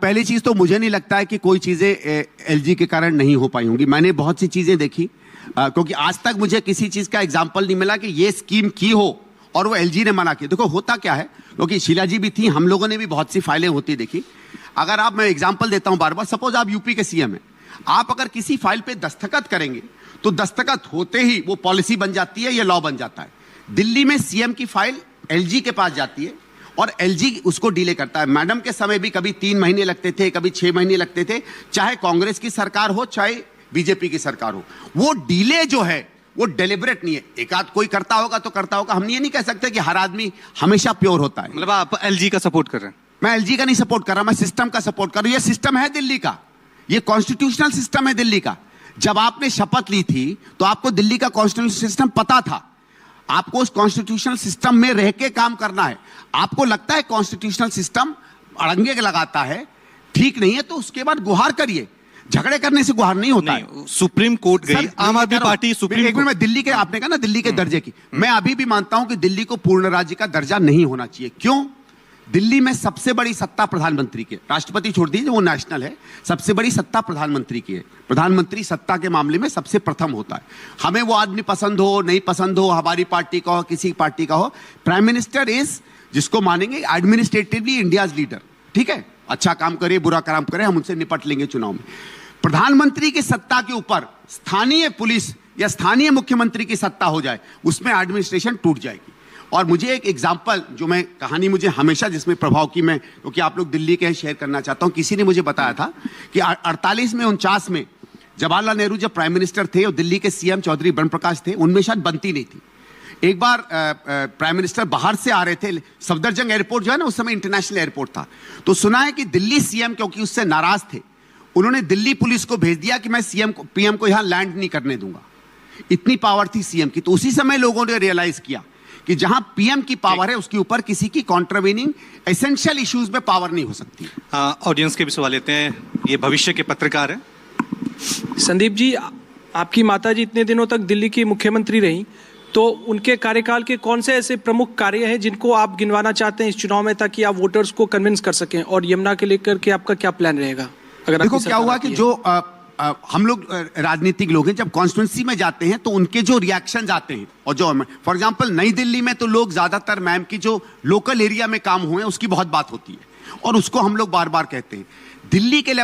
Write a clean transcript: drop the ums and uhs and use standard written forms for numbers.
पहली चीज तो मुझे नहीं लगता है कि कोई चीजें एलजी के कारण नहीं हो पाई होंगी। मैंने बहुत सी चीजें देखी, क्योंकि आज तक मुझे किसी चीज का एग्जाम्पल नहीं मिला कि ये स्कीम की हो और वो एलजी ने मना की। देखो होता क्या है, क्योंकि शीला जी भी थी, हम लोगों ने भी बहुत सी फाइलें होती देखी। अगर आप, मैं एग्जाम्पल देता हूं बार बार, सपोज आप यूपी के सीएम हैं, आप अगर किसी फाइल पे दस्तखत करेंगे तो दस्तखत होते ही वो पॉलिसी बन जाती है, ये लॉ बन जाता है। दिल्ली में सीएम की फाइल एलजी के पास जाती है और एलजी उसको डिले करता है। मैडम के समय भी कभी 3 महीने लगते थे, कभी 6 महीने लगते थे, चाहे कांग्रेस की सरकार हो चाहे बीजेपी की सरकार हो। वो डिले जो है वो डेलिबरेट नहीं है। एक आध कोई करता होगा तो करता होगा, हम ये नहीं कह सकते कि हर आदमी हमेशा प्योर होता है। मतलब आप एलजी का सपोर्ट कर रहे हैं? मैं एलजी का नहीं सपोर्ट कर रहा, मैं सिस्टम का सपोर्ट कर रहा हूं। ये सिस्टम है दिल्ली का, ये कॉन्स्टिट्यूशनल सिस्टम है दिल्ली का। जब आपने शपथ ली थी तो आपको दिल्ली का कॉन्स्टिट्यूशनल सिस्टम पता था, आपको उस कॉन्स्टिट्यूशनल सिस्टम में रह के काम करना है। आपको लगता है कॉन्स्टिट्यूशनल सिस्टम अड़ंगे लगाता है, ठीक नहीं है, तो उसके बाद गुहार करिए। झगड़े करने से गुहार नहीं होता है। सुप्रीम कोर्ट गई आम आदमी पार्टी, सुप्रीम एक मिनट में दिल्ली के, आपने कहा ना दिल्ली के दर्जे की, मैं अभी भी मानता हूं कि दिल्ली को पूर्ण राज्य का दर्जा नहीं होना चाहिए। क्यों? दिल्ली में सबसे बड़ी सत्ता प्रधानमंत्री की है, राष्ट्रपति छोड़ दीजिए, वो नेशनल है। सबसे बड़ी सत्ता प्रधानमंत्री की है। प्रधानमंत्री सत्ता के मामले में सबसे प्रथम होता है। हमें वो आदमी पसंद हो नहीं पसंद हो, हमारी पार्टी का हो किसी पार्टी का हो, प्राइम मिनिस्टर इज, जिसको मानेंगे एडमिनिस्ट्रेटिवली इंडियाज लीडर। ठीक है, अच्छा काम करे बुरा काम करे, हम उनसे निपट लेंगे चुनाव में। प्रधानमंत्री की सत्ता के ऊपर स्थानीय पुलिस या स्थानीय मुख्यमंत्री की सत्ता हो जाए, उसमें एडमिनिस्ट्रेशन टूट जाएगी। और मुझे एक एग्जाम्पल, जो मैं कहानी मुझे हमेशा जिसमें प्रभाव की, मैं क्योंकि आप लोग दिल्ली के हैं शेयर करना चाहता हूं। किसी ने मुझे बताया था कि 48 में 49 में जवाहरलाल नेहरू जब प्राइम मिनिस्टर थे और दिल्ली के सीएम चौधरी बन प्रकाश थे, उनमें शायद बनती नहीं थी। एक बार प्राइम मिनिस्टर बाहर से आ रहे थे, सफदरजंग एयरपोर्ट जो है ना, उस समय इंटरनेशनल एयरपोर्ट था, तो सुना है कि दिल्ली सीएम क्योंकि उससे नाराज थे, उन्होंने दिल्ली पुलिस को भेज दिया कि मैं सीएम को, पीएम को यहां लैंड नहीं करने दूंगा। इतनी पावर थी सीएम की। तो उसी समय लोगों ने रियलाइज किया कि जहां पीएम की पावर है उसके ऊपर किसी की कॉन्ट्रावेनिंग एसेंशियल इश्यूज में पावर नहीं हो सकती। ऑडियंस के भी सवाल लेते हैं, ये भविष्य के पत्रकार हैं। संदीप जी, आपकी माताजी इतने दिनों तक दिल्ली की मुख्यमंत्री रही, तो उनके कार्यकाल के कौन से ऐसे प्रमुख कार्य हैं जिनको आप गिनवाना चाहते हैं इस चुनाव में, ताकि आप वोटर्स को कन्विंस कर सकें? और यमुना के लेकर के आपका क्या प्लान रहेगा? अगर देखो क्या हुआ कि जो हम लोग राजनीतिक लोग हैं, जब कॉन्स्टिट्यूंसी में जाते हैं तो उनके जो रिएक्शंस आते हैं, और जो फॉर एग्जांपल नई दिल्ली में तो लोग ज्यादातर मैम की जो लोकल एरिया में काम हुए उसकी बहुत बात होती है और उसको हम लोग बार बार कहते हैं। दिल्ली के